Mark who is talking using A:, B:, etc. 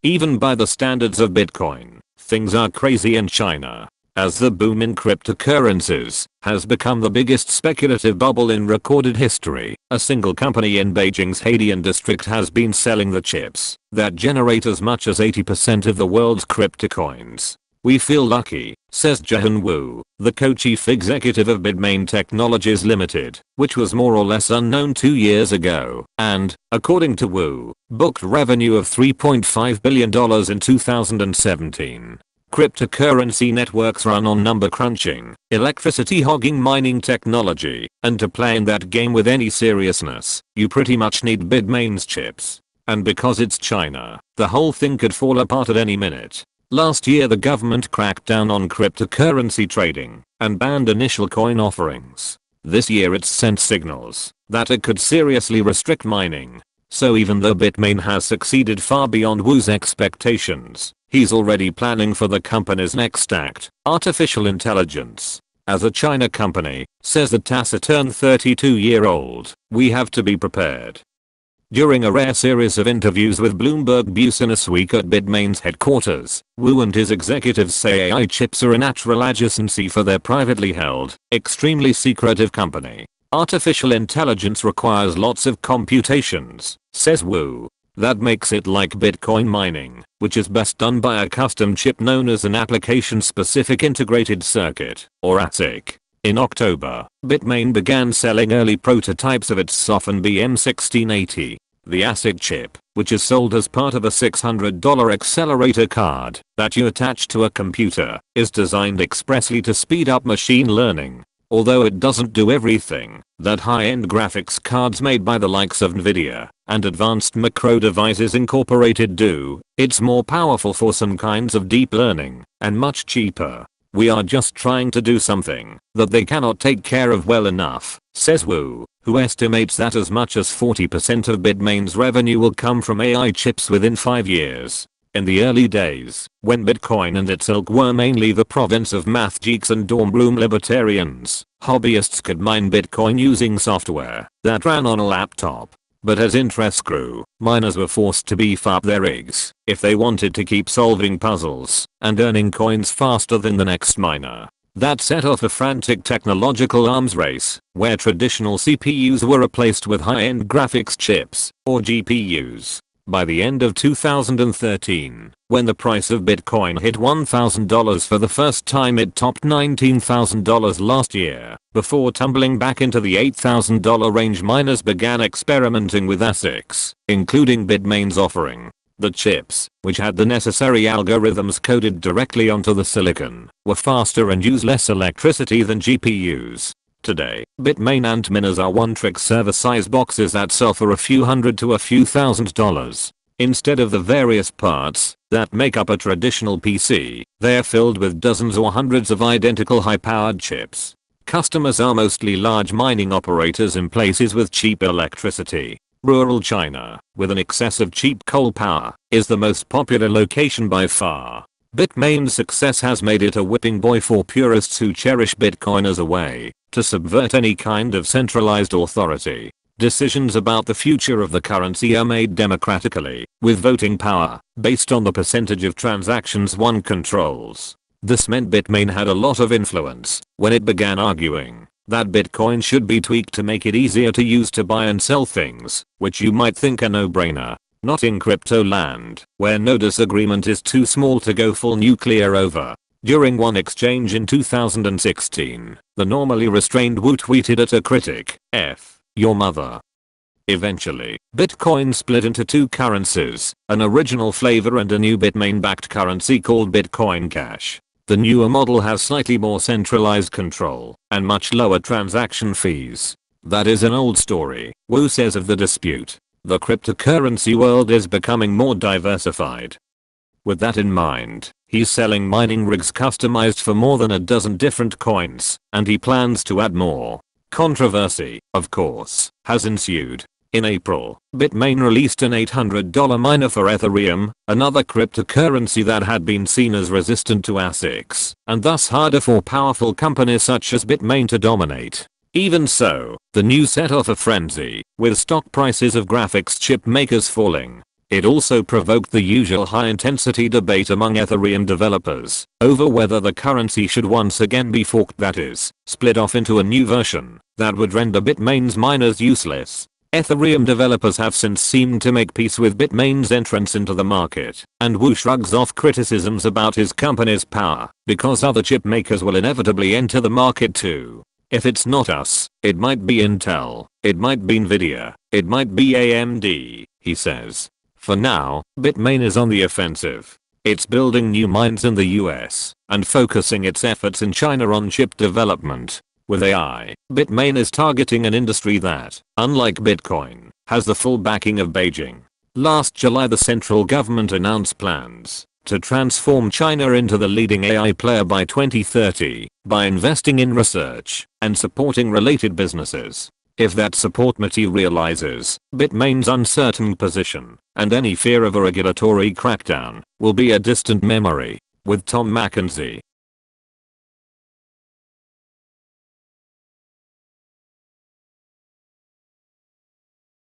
A: Even by the standards of Bitcoin, things are crazy in China, as the boom in cryptocurrencies has become the biggest speculative bubble in recorded history. A single company in Beijing's Haidian district has been selling the chips that generate as much as 80% of the world's cryptocoins. "We feel lucky," says Jihan Wu, the co-chief executive of Bitmain Technologies Ltd, which was more or less unknown 2 years ago, and, according to Wu, booked revenue of $3.5 billion in 2017. Cryptocurrency networks run on number crunching, electricity-hogging mining technology, and to play in that game with any seriousness, you pretty much need Bitmain's chips. And because it's China, the whole thing could fall apart at any minute. Last year the government cracked down on cryptocurrency trading and banned initial coin offerings. This year it's sent signals that it could seriously restrict mining. So even though Bitmain has succeeded far beyond Wu's expectations, he's already planning for the company's next act, artificial intelligence. As a China company, says the taciturn 32-year-old, we have to be prepared. During a rare series of interviews with Bloomberg Business Week at Bitmain's headquarters, Wu and his executives say AI chips are a natural adjacency for their privately held, extremely secretive company. Artificial intelligence requires lots of computations, says Wu. That makes it like Bitcoin mining, which is best done by a custom chip known as an application-specific integrated circuit, or ASIC. In October, Bitmain began selling early prototypes of its Soften BM1680. The ASIC chip, which is sold as part of a $600 accelerator card that you attach to a computer, is designed expressly to speed up machine learning. Although it doesn't do everything that high-end graphics cards made by the likes of Nvidia and Advanced Macro Devices Incorporated do, it's more powerful for some kinds of deep learning and much cheaper. We are just trying to do something that they cannot take care of well enough, says Wu, who estimates that as much as 40% of Bitmain's revenue will come from AI chips within 5 years. In the early days, when Bitcoin and its ilk were mainly the province of math geeks and dorm room libertarians, hobbyists could mine Bitcoin using software that ran on a laptop. But as interest grew, miners were forced to beef up their rigs if they wanted to keep solving puzzles and earning coins faster than the next miner. That set off a frantic technological arms race, where traditional CPUs were replaced with high-end graphics chips, or GPUs. By the end of 2013, when the price of Bitcoin hit $1,000 for the first time, it topped $19,000 last year. Before tumbling back into the $8,000 range, miners began experimenting with ASICs, including Bitmain's offering. The chips, which had the necessary algorithms coded directly onto the silicon, were faster and use less electricity than GPUs. Today, Bitmain Ant miners are one-trick server-size boxes that sell for a few hundred to a few $1,000s. Instead of the various parts that make up a traditional PC, they're filled with dozens or hundreds of identical high-powered chips. Customers are mostly large mining operators in places with cheap electricity. Rural China, with an excess of cheap coal power, is the most popular location by far. Bitmain's success has made it a whipping boy for purists who cherish Bitcoin as a way to subvert any kind of centralized authority. Decisions about the future of the currency are made democratically, with voting power based on the percentage of transactions one controls. This meant Bitmain had a lot of influence when it began arguing that Bitcoin should be tweaked to make it easier to use to buy and sell things, which you might think a no-brainer. Not in crypto land, where no disagreement is too small to go full nuclear over. During one exchange in 2016, the normally restrained Wu tweeted at a critic, "F your mother." Eventually, Bitcoin split into two currencies, an original flavor and a new Bitmain-backed currency called Bitcoin Cash. The newer model has slightly more centralized control and much lower transaction fees. That is an old story, Wu says of the dispute. The cryptocurrency world is becoming more diversified. With that in mind, he's selling mining rigs customized for more than a dozen different coins, and he plans to add more. Controversy, of course, has ensued. In April, Bitmain released an $800 miner for Ethereum, another cryptocurrency that had been seen as resistant to ASICs, and thus harder for powerful companies such as Bitmain to dominate. Even so, the news set off a frenzy, with stock prices of graphics chip makers falling. It also provoked the usual high-intensity debate among Ethereum developers over whether the currency should once again be forked, that is, split off into a new version that would render Bitmain's miners useless. Ethereum developers have since seemed to make peace with Bitmain's entrance into the market, and Wu shrugs off criticisms about his company's power because other chip makers will inevitably enter the market too. If it's not us, it might be Intel, it might be Nvidia, it might be AMD, he says. For now, Bitmain is on the offensive. It's building new mines in the US and focusing its efforts in China on chip development. With AI, Bitmain is targeting an industry that, unlike Bitcoin, has the full backing of Beijing. Last July, the central government announced plans to transform China into the leading AI player by 2030 by investing in research and supporting related businesses. If that support materializes, Bitmain's uncertain position and any fear of a regulatory crackdown will be a distant memory. With Tom Mackenzie,